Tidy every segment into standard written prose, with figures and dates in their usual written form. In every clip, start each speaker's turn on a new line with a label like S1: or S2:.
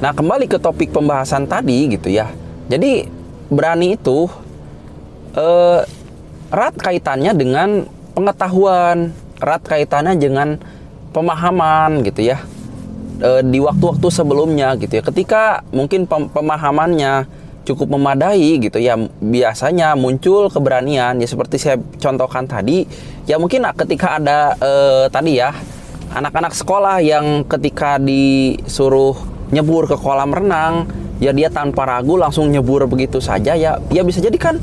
S1: Nah, kembali ke topik pembahasan tadi gitu ya. Jadi berani itu erat kaitannya dengan pengetahuan, erat kaitannya dengan pemahaman gitu ya. Di waktu-waktu sebelumnya gitu ya, ketika mungkin pemahamannya cukup memadai gitu ya, biasanya muncul keberanian ya, seperti saya contohkan tadi ya. Mungkin ketika ada tadi ya, anak-anak sekolah yang ketika disuruh nyebur ke kolam renang ya, dia tanpa ragu langsung nyebur begitu saja ya. Ya bisa jadi kan,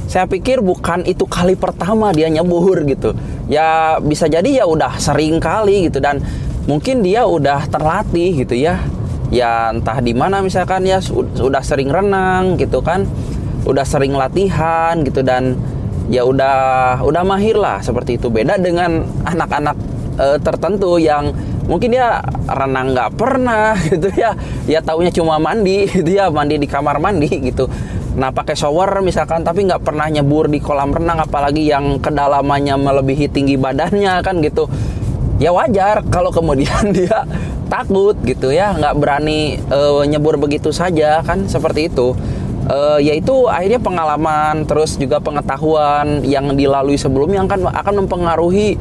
S1: saya pikir bukan itu kali pertama dia nyebur gitu ya, bisa jadi ya udah sering kali gitu, dan mungkin dia udah terlatih gitu ya. Ya entah di mana misalkan ya, sudah sering renang gitu kan, udah sering latihan gitu, dan ya udah mahir lah seperti itu. Beda dengan anak-anak tertentu yang mungkin dia renang nggak pernah gitu ya, ya taunya cuma mandi gitu ya, mandi di kamar mandi gitu. Nah, pakai shower misalkan, tapi nggak pernah nyebur di kolam renang, apalagi yang kedalamannya melebihi tinggi badannya kan gitu. Ya wajar kalau kemudian dia takut gitu ya, nggak berani nyebur begitu saja kan, seperti itu. Yaitu akhirnya pengalaman terus juga pengetahuan yang dilalui sebelumnya akan mempengaruhi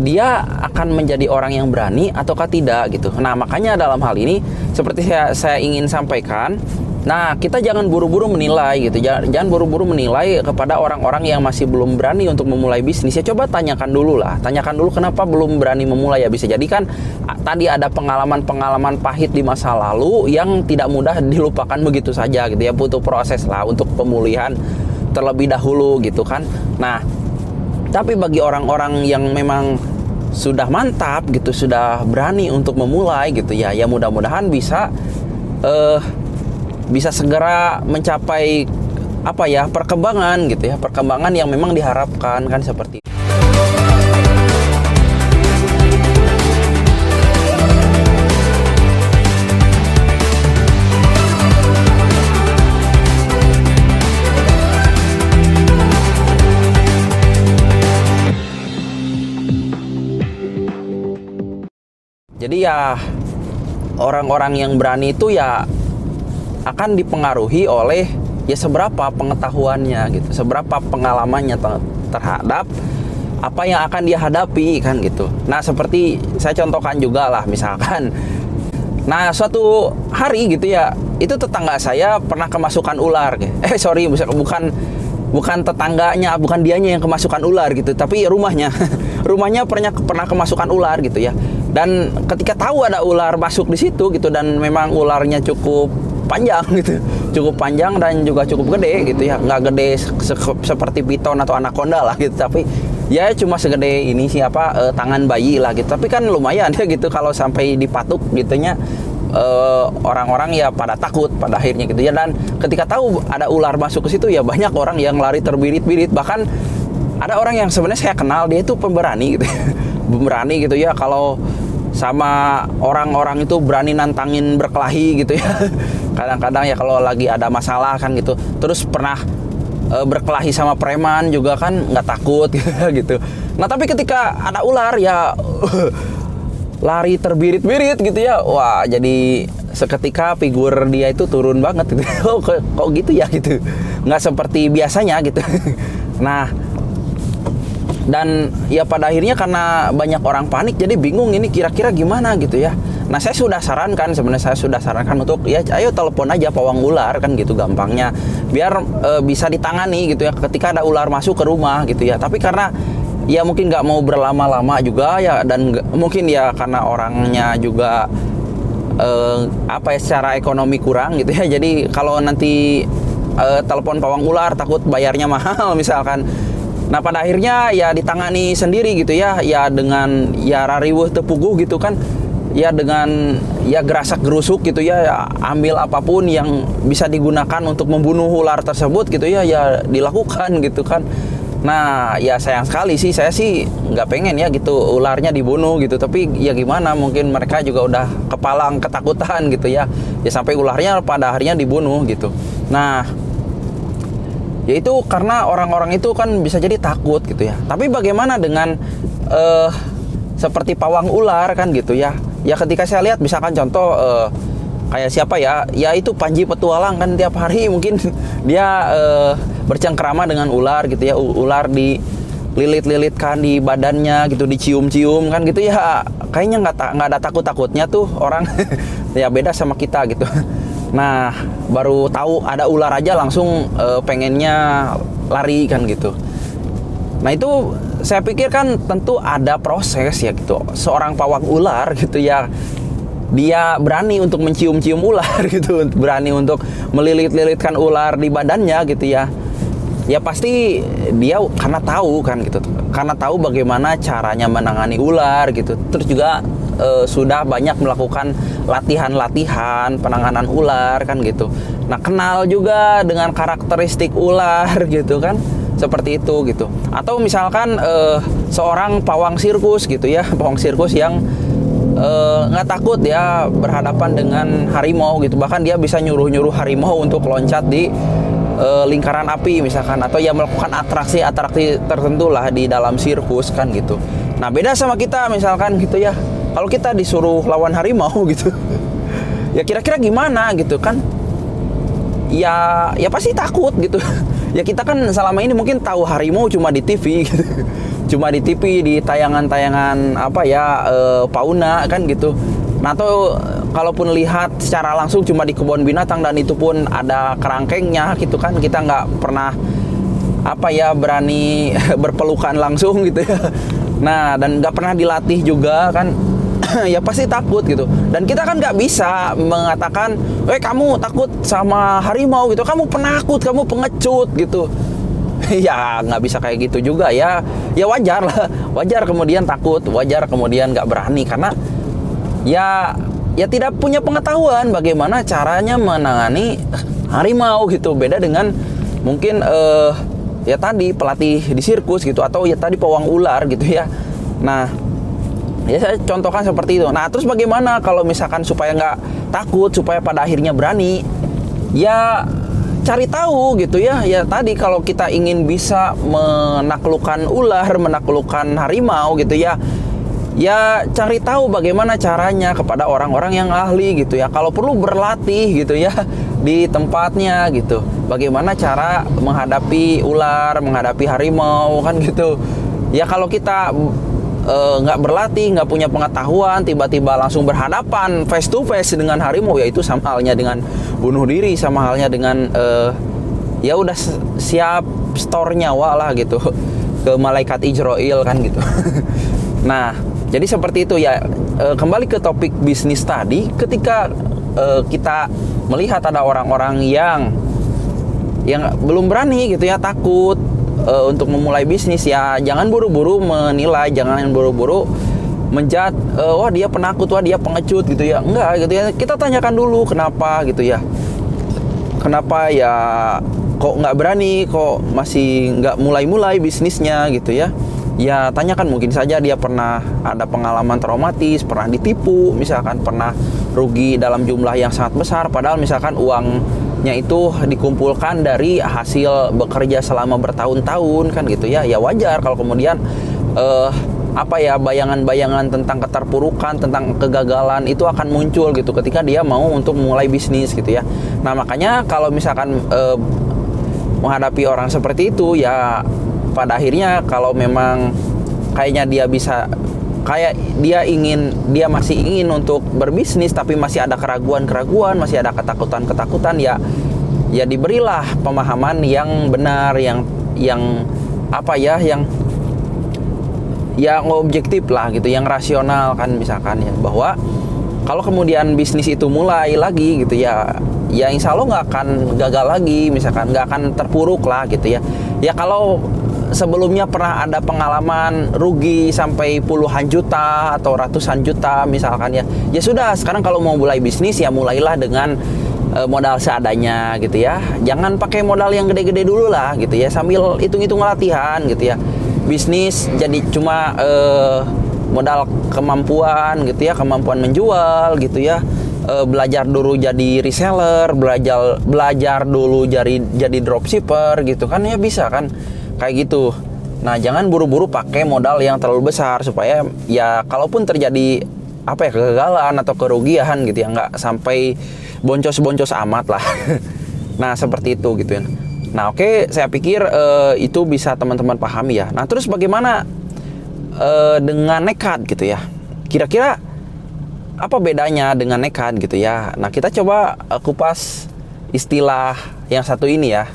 S1: dia akan menjadi orang yang berani ataukah tidak gitu. Nah, makanya dalam hal ini seperti saya ingin sampaikan, nah kita jangan buru-buru menilai gitu, jangan buru-buru menilai kepada orang-orang yang masih belum berani untuk memulai bisnis ya. Coba tanyakan dulu kenapa belum berani memulai ya. Bisa jadi kan tadi ada pengalaman-pengalaman pahit di masa lalu yang tidak mudah dilupakan begitu saja gitu ya, butuh proses lah untuk pemulihan terlebih dahulu gitu kan. Nah, tapi bagi orang-orang yang memang sudah mantap gitu, sudah berani untuk memulai gitu ya, ya mudah-mudahan bisa segera mencapai apa ya, perkembangan gitu ya, perkembangan yang memang diharapkan kan, seperti itu. Jadi ya orang-orang yang berani itu ya akan dipengaruhi oleh ya seberapa pengetahuannya gitu, seberapa pengalamannya terhadap apa yang akan dia hadapi kan gitu. Nah, seperti saya contohkan juga lah misalkan, nah suatu hari gitu ya, itu tetangga saya pernah kemasukan ular bukan tetangganya, bukan dianya yang kemasukan ular gitu, tapi rumahnya rumahnya pernah kemasukan ular gitu ya. Dan ketika tahu ada ular masuk di situ gitu, dan memang ularnya cukup panjang gitu, cukup panjang dan juga cukup gede gitu ya, nggak gede seperti piton atau anaconda lah gitu, tapi ya cuma segede ini tangan bayi lah gitu. Tapi kan lumayan ya gitu, kalau sampai dipatuk gitunya, orang-orang ya pada takut pada akhirnya gitu ya. Dan ketika tahu ada ular masuk ke situ ya, banyak orang yang lari terbirit-birit. Bahkan ada orang yang sebenarnya saya kenal, dia itu pemberani gitu pemberani gitu ya, kalau sama orang-orang itu berani nantangin berkelahi gitu ya. Kadang-kadang ya kalau lagi ada masalah kan gitu, terus pernah berkelahi sama preman juga kan, nggak takut gitu. Nah, tapi ketika ada ular ya lari terbirit-birit gitu ya. Wah, jadi seketika figur dia itu turun banget gitu. kok gitu ya gitu, nggak seperti biasanya gitu. Nah, dan ya pada akhirnya karena banyak orang panik, jadi bingung ini kira-kira gimana gitu ya. Nah, saya sudah sarankan untuk ya ayo telepon aja pawang ular kan gitu, gampangnya biar bisa ditangani gitu ya ketika ada ular masuk ke rumah gitu ya. Tapi karena ya mungkin nggak mau berlama-lama juga ya, dan mungkin ya karena orangnya juga secara ekonomi kurang gitu ya. Jadi kalau nanti telepon pawang ular takut bayarnya mahal misalkan. Nah, pada akhirnya ya ditangani sendiri gitu ya, ya dengan ya rariweuh tepuguh gitu kan, ya dengan ya gerasak gerusuk gitu ya, ya ambil apapun yang bisa digunakan untuk membunuh ular tersebut gitu ya, ya dilakukan gitu kan. Nah, ya sayang sekali sih, saya sih nggak pengen ya gitu ularnya dibunuh gitu, tapi ya gimana, mungkin mereka juga udah kepalang ketakutan gitu ya, ya sampai ularnya pada akhirnya dibunuh gitu. Nah, yaitu karena orang-orang itu kan bisa jadi takut gitu ya. Tapi bagaimana dengan seperti pawang ular kan gitu ya. Ya ketika saya lihat misalkan contoh kayak siapa ya? Ya itu Panji Petualang kan tiap hari mungkin dia bercengkrama dengan ular gitu ya. Ular dililit-lilitkan di badannya gitu, dicium-cium kan gitu ya. Kayaknya nggak ada takut-takutnya tuh orang. Ya beda sama kita gitu. Nah, baru tahu ada ular aja langsung pengennya lari kan gitu. Nah, itu saya pikir kan tentu ada proses ya gitu. Seorang pawang ular gitu ya, dia berani untuk mencium-cium ular gitu, berani untuk melilit-lilitkan ular di badannya gitu ya. Ya pasti dia karena tahu kan gitu. Karena tahu bagaimana caranya menangani ular gitu. Terus juga sudah banyak melakukan latihan-latihan penanganan ular kan gitu. Nah, kenal juga dengan karakteristik ular gitu kan. Seperti itu gitu. Atau misalkan seorang pawang sirkus gitu ya, pawang sirkus yang nggak takut ya berhadapan dengan harimau gitu. Bahkan dia bisa nyuruh-nyuruh harimau untuk loncat di lingkaran api misalkan, atau ya melakukan atraksi tertentu lah di dalam sirkus kan gitu. Nah, beda sama kita misalkan gitu ya. Kalau kita disuruh lawan harimau gitu, ya kira-kira gimana gitu kan? Ya pasti takut gitu. Ya kita kan selama ini mungkin tahu harimau cuma di TV gitu. Cuma di TV, di tayangan-tayangan apa ya, fauna kan gitu. Nah, atau kalaupun lihat secara langsung cuma di kebun binatang, dan itu pun ada kerangkengnya gitu kan. Kita nggak pernah apa ya berani berpelukan langsung gitu ya. Nah, dan nggak pernah dilatih juga kan. Ya pasti takut gitu. Dan kita kan nggak bisa mengatakan, kamu takut sama harimau gitu, kamu penakut, kamu pengecut gitu. Ya nggak bisa kayak gitu juga ya. Ya wajar lah, wajar kemudian takut, wajar kemudian nggak berani, karena ya tidak punya pengetahuan bagaimana caranya menangani harimau gitu. Beda dengan mungkin ya tadi pelatih di sirkus gitu, atau ya tadi pawang ular gitu ya. Nah, ya saya contohkan seperti itu. Nah, terus bagaimana kalau misalkan supaya nggak takut, supaya pada akhirnya berani? Ya cari tahu gitu ya. Ya tadi kalau kita ingin bisa menaklukkan ular, menaklukkan harimau gitu ya, ya cari tahu bagaimana caranya kepada orang-orang yang ahli gitu ya. Kalau perlu berlatih gitu ya di tempatnya gitu. Bagaimana cara menghadapi ular, menghadapi harimau kan gitu. Ya kalau kita nggak berlatih, nggak punya pengetahuan, tiba-tiba langsung berhadapan face to face dengan harimau, ya itu sama halnya dengan bunuh diri, sama halnya dengan ya udah siap store nyawa lah gitu ke malaikat Ijroil kan gitu. Nah, jadi seperti itu ya. Kembali ke topik bisnis tadi, ketika kita melihat ada orang-orang yang belum berani gitu ya, takut untuk memulai bisnis, ya jangan buru-buru menilai, jangan buru-buru menjat, wah dia penakut, wah dia pengecut gitu ya. Enggak gitu ya, kita tanyakan dulu kenapa gitu ya, kenapa ya kok nggak berani, kok masih nggak mulai-mulai bisnisnya gitu ya. Ya tanyakan, mungkin saja dia pernah ada pengalaman traumatis, pernah ditipu misalkan, pernah rugi dalam jumlah yang sangat besar, padahal misalkan uangnya itu dikumpulkan dari hasil bekerja selama bertahun-tahun kan gitu ya. Ya wajar kalau kemudian apa ya, bayangan-bayangan tentang keterpurukan, tentang kegagalan itu akan muncul gitu ketika dia mau untuk mulai bisnis gitu ya. Nah, makanya kalau misalkan menghadapi orang seperti itu, ya pada akhirnya kalau memang kayaknya dia masih ingin untuk berbisnis tapi masih ada keraguan-keraguan, masih ada ketakutan-ketakutan, ya diberilah pemahaman yang benar, yang apa ya, yang objektif lah gitu, yang rasional kan, misalkan ya, bahwa kalau kemudian bisnis itu mulai lagi gitu ya insya Allah nggak akan gagal lagi, misalkan nggak akan terpuruk lah gitu ya. Ya kalau sebelumnya pernah ada pengalaman rugi sampai puluhan juta atau ratusan juta misalkan ya sudah, sekarang kalau mau mulai bisnis ya mulailah dengan modal seadanya gitu ya. Jangan pakai modal yang gede-gede dulu lah gitu ya, sambil hitung-hitung latihan gitu ya. Bisnis jadi cuma modal kemampuan gitu ya, kemampuan menjual gitu ya. Belajar dulu jadi reseller, belajar dulu jadi dropshipper gitu kan, ya bisa kan kayak gitu. Nah, jangan buru-buru pakai modal yang terlalu besar, supaya ya kalaupun terjadi apa ya, kegagalan atau kerugian gitu ya, nggak sampai boncos-boncos amat lah. Nah seperti itu gitu ya. Nah oke, saya pikir itu bisa teman-teman pahami ya. Nah terus bagaimana dengan nekat gitu ya, kira-kira apa bedanya dengan nekat gitu ya. Nah kita coba kupas istilah yang satu ini ya,